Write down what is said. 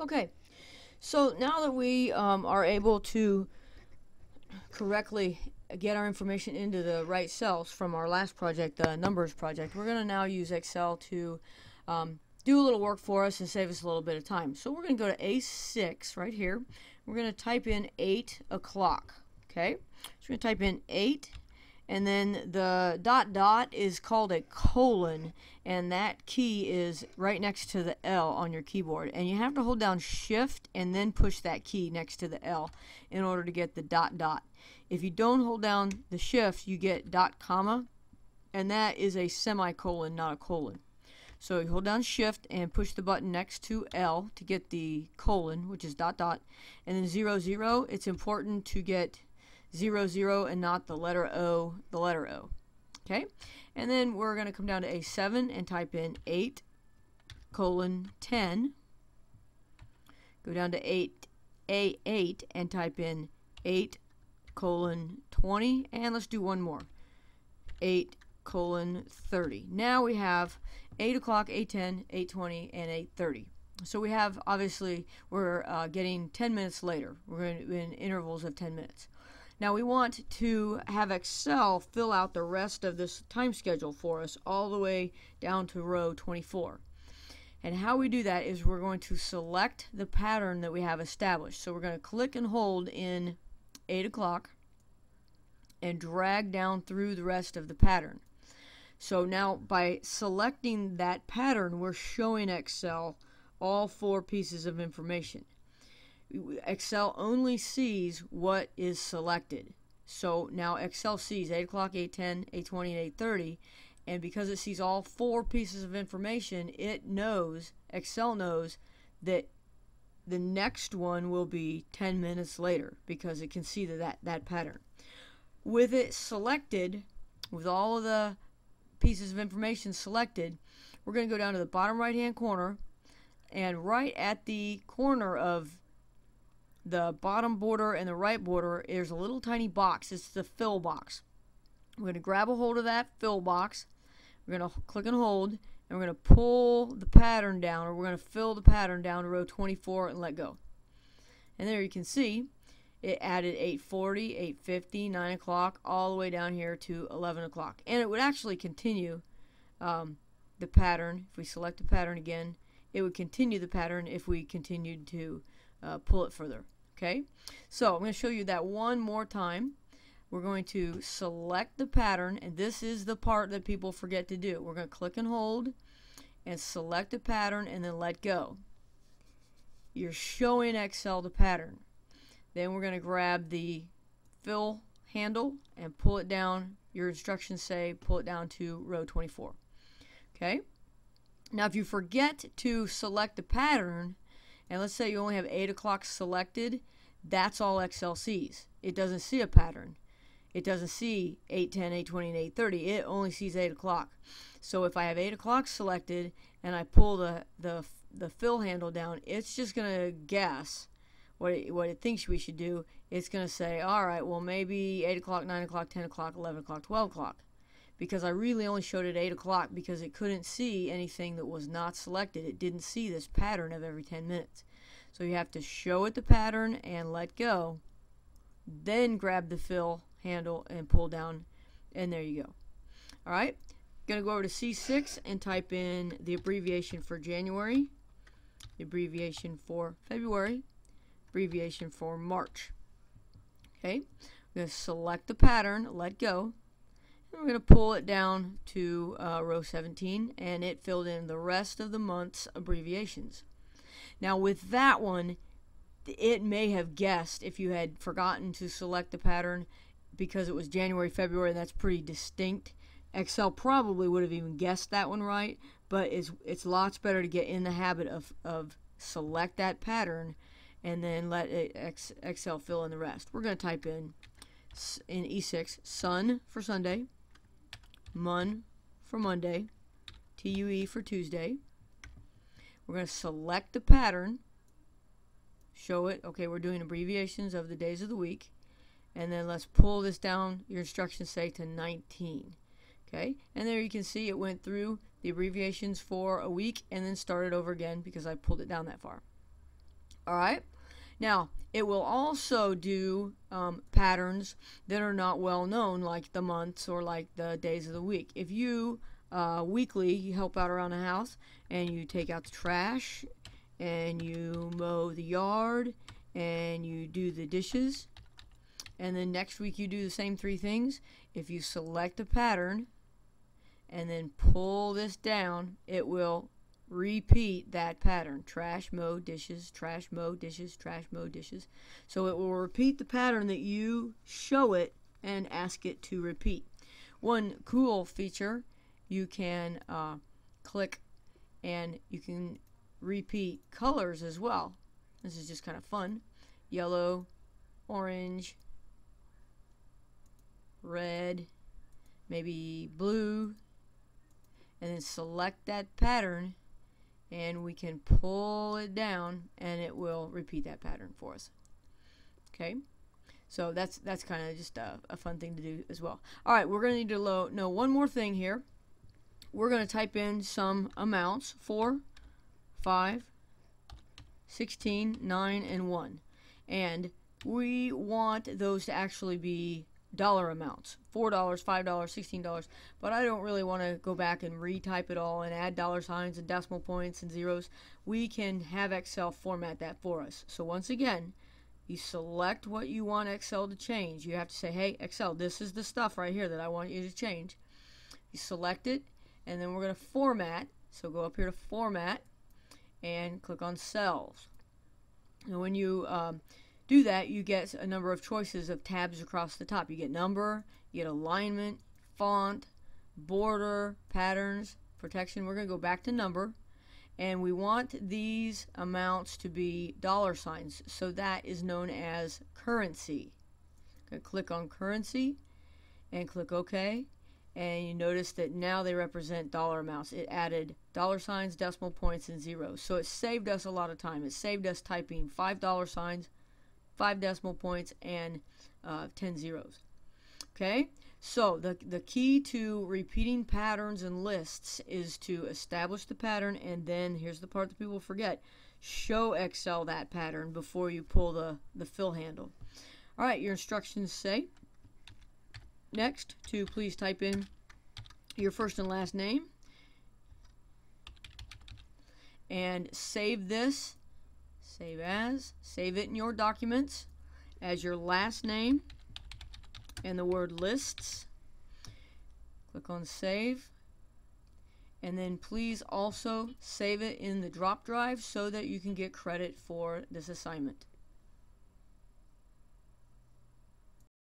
Okay, so now that we are able to correctly get our information into the right cells from our last project, the numbers project, we're going to now use Excel to do a little work for us and save us a little bit of time. So we're going to go to A6 right here. We're going to type in 8 o'clock. Okay, so we're going to type in 8, and then the dot dot is called a colon, and that key is right next to the L on your keyboard, and you have to hold down shift and then push that key next to the L in order to get the dot dot. If you don't hold down the shift, you get dot comma, and that is a semicolon, not a colon. So you hold down shift and push the button next to L to get the colon, which is dot dot, and then 0 0. It's important to get 0 0 and not the letter O, the letter O. Okay, and then we're going to come down to A7 and type in 8 colon 10. Go down to A8 and type in 8 colon 20, and let's do one more, 8 colon 30. Now we have 8 o'clock, 8:10, 8:20, and 8:30. So we have, obviously, we're getting 10 minutes later. We're going to in intervals of 10 minutes. Now we want to have Excel fill out the rest of this time schedule for us all the way down to row 24. And how we do that is we're going to select the pattern that we have established. So we're going to click and hold in 8 o'clock and drag down through the rest of the pattern. So now by selecting that pattern, we're showing Excel all 4 pieces of information. Excel only sees what is selected. So now Excel sees 8 o'clock, 8:10, 8:20, and 8:30, and because it sees all 4 pieces of information, it knows, Excel knows, that the next one will be 10 minutes later because it can see that pattern. With it selected, with all of the pieces of information selected, we're going to go down to the bottom right hand corner, and right at the corner of the bottom border and the right border, there's a little tiny box. It's the fill box. We're going to grab a hold of that fill box. We're going to click and hold, and we're going to pull the pattern down, or we're going to fill the pattern down to row 24 and let go. And there you can see it added 8:40, 8:50, 9 o'clock, all the way down here to 11 o'clock. And it would actually continue the pattern. If we select the pattern again, it would continue the pattern if we continued to pull it further. Okay, so I'm going to show you that one more time. We're going to select the pattern, and this is the part that people forget to do. We're going to click and hold and select the pattern and then let go. You're showing Excel the pattern. Then we're going to grab the fill handle and pull it down. Your instructions say pull it down to row 24. Okay, now if you forget to select the pattern, and let's say you only have 8 o'clock selected, that's all Excel sees. It doesn't see a pattern. It doesn't see 8:10, 8:20, and 8:30. It only sees 8 o'clock. So if I have 8 o'clock selected and I pull the fill handle down, it's just going to guess what it thinks we should do. It's going to say, all right, well, maybe 8 o'clock, 9 o'clock, 10 o'clock, 11 o'clock, 12 o'clock. Because I really only showed it 8 o'clock because it couldn't see anything that was not selected. It didn't see this pattern of every 10 minutes. So you have to show it the pattern and let go. Then grab the fill handle and pull down, and there you go. All right, going to go over to C6 and type in the abbreviation for January, the abbreviation for February, abbreviation for March. Okay, I'm going to select the pattern, let go. We're going to pull it down to row 17, and it filled in the rest of the month's abbreviations. Now with that one, it may have guessed if you had forgotten to select the pattern because it was January, February, and that's pretty distinct. Excel probably would have even guessed that one right, but it's lots better to get in the habit of select that pattern and then let Excel fill in the rest. We're going to type in E6, sun for Sunday, Mon for Monday, TUE for Tuesday. We're going to select the pattern, show it. Okay, we're doing abbreviations of the days of the week. And then let's pull this down. Your instructions say to 19. Okay, and there you can see it went through the abbreviations for a week and then started over again because I pulled it down that far. All right. Now, it will also do patterns that are not well known, like the months or like the days of the week. If you weekly you help out around the house and you take out the trash and you mow the yard and you do the dishes, and then next week you do the same 3 things, if you select a pattern and then pull this down, it will repeat that pattern. Trash, mow, dishes, trash, mow, dishes, trash, mow, dishes. So it will repeat the pattern that you show it and ask it to repeat. One cool feature, you can click and you can repeat colors as well. This is just kind of fun. Yellow, orange, red, maybe blue, and then select that pattern and we can pull it down and it will repeat that pattern for us. Okay, so that's kind of just a fun thing to do as well. Alright, we're going to need to know one more thing here. We're going to type in some amounts: 4, 5, 16, 9, and 1. And we want those to actually be dollar amounts: $4, $5, $16. But I don't really want to go back and retype it all and add dollar signs and decimal points and zeros. We can have Excel format that for us. So once again, you select what you want Excel to change. You have to say, hey Excel, this is the stuff right here that I want you to change. You select it, and then we're going to format. So go up here to format and click on cells. And when you do that, you get a number of choices of tabs across the top. You get number, you get alignment, font, border, patterns, protection. We're going to go back to number, and we want these amounts to be dollar signs, so that is known as currency. Okay, click on currency and click OK, and you notice that now they represent dollar amounts. It added dollar signs, decimal points, and zeros. So it saved us a lot of time. It saved us typing $5 signs, 5 decimal points, and 10 zeros. Okay, so the key to repeating patterns and lists is to establish the pattern, and then here's the part that people forget: show Excel that pattern before you pull the fill handle. All right, your instructions say next to please type in your first and last name and save this. Save as. Save it in your documents as your last name and the word lists. Click on save. And then please also save it in the drop drive so that you can get credit for this assignment.